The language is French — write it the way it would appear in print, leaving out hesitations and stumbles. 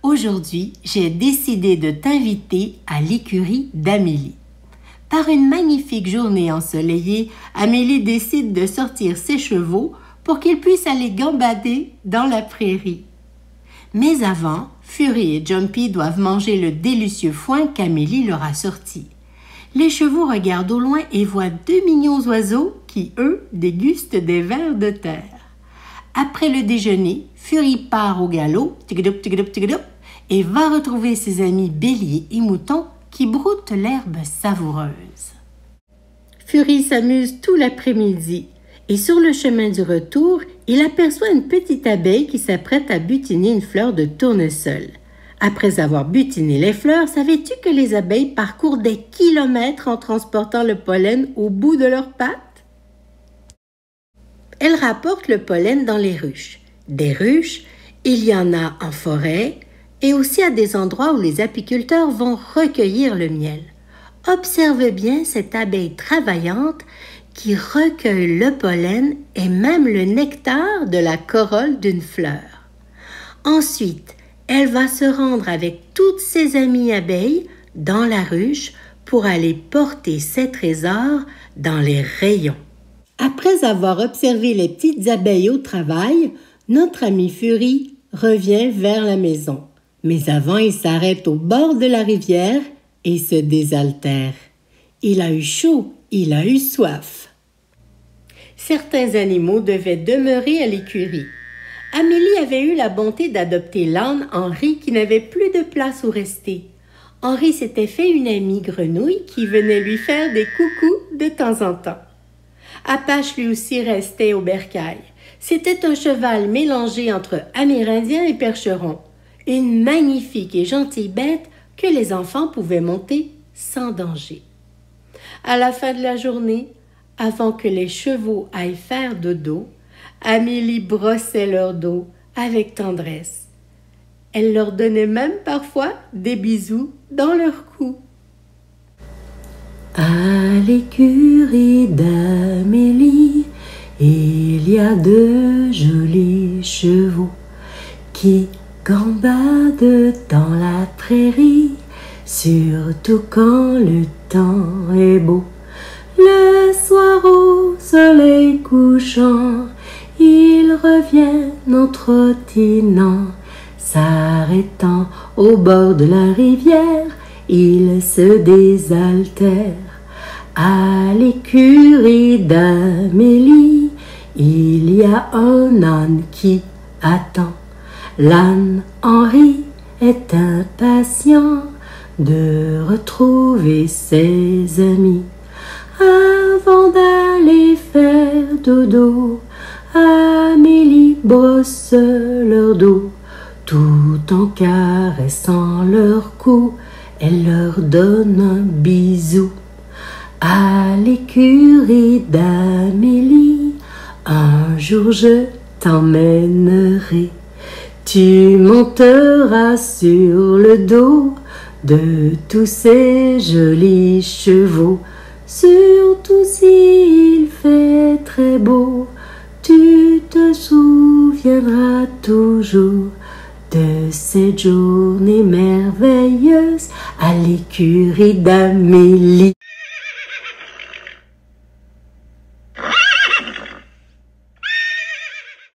Aujourd'hui, j'ai décidé de t'inviter à l'écurie d'Amélie. Par une magnifique journée ensoleillée, Amélie décide de sortir ses chevaux pour qu'ils puissent aller gambader dans la prairie. Mais avant, Fury et Jumpy doivent manger le délicieux foin qu'Amélie leur a sorti. Les chevaux regardent au loin et voient 2 mignons oiseaux qui, eux, dégustent des vers de terre. Après le déjeuner, Fury part au galop, et va retrouver ses amis béliers et moutons qui broutent l'herbe savoureuse. Fury s'amuse tout l'après-midi et sur le chemin du retour, il aperçoit une petite abeille qui s'apprête à butiner une fleur de tournesol. Après avoir butiné les fleurs, savais-tu que les abeilles parcourent des kilomètres en transportant le pollen au bout de leurs pattes? Elles rapportent le pollen dans les ruches. Des ruches, il y en a en forêt et aussi à des endroits où les apiculteurs vont recueillir le miel. Observe bien cette abeille travaillante qui recueille le pollen et même le nectar de la corolle d'une fleur. Ensuite, elle va se rendre avec toutes ses amies abeilles dans la ruche pour aller porter ses trésors dans les rayons. Après avoir observé les petites abeilles au travail, notre ami Fury revient vers la maison. Mais avant, il s'arrête au bord de la rivière et se désaltère. Il a eu chaud, il a eu soif. Certains animaux devaient demeurer à l'écurie. Amélie avait eu la bonté d'adopter l'âne Henri qui n'avait plus de place où rester. Henri s'était fait une amie grenouille qui venait lui faire des coucous de temps en temps. Apache lui aussi restait au bercail. C'était un cheval mélangé entre amérindien et percheron. Une magnifique et gentille bête que les enfants pouvaient monter sans danger. À la fin de la journée, avant que les chevaux aillent faire dodo, Amélie brossait leur dos avec tendresse. Elle leur donnait même parfois des bisous dans leur cou. À l'écurie d'Amélie, il y a 2 jolis chevaux qui gambadent dans la prairie, surtout quand le temps est beau. Le soir au soleil couchant, ils reviennent en trottinant, s'arrêtant au bord de la rivière, ils se désaltèrent. À l'écurie d'Amélie, il y a un âne qui attend. L'âne Henri est impatient de retrouver ses amis. Avant d'aller faire dodo, Amélie brosse leur dos. Tout en caressant leur cou, elle leur donne un bisou. À l'écurie d'Amélie, un jour je t'emmènerai. Tu monteras sur le dos de tous ces jolis chevaux. Surtout s'il fait très beau, tu te souviendras toujours de cette journée merveilleuse à l'écurie d'Amélie.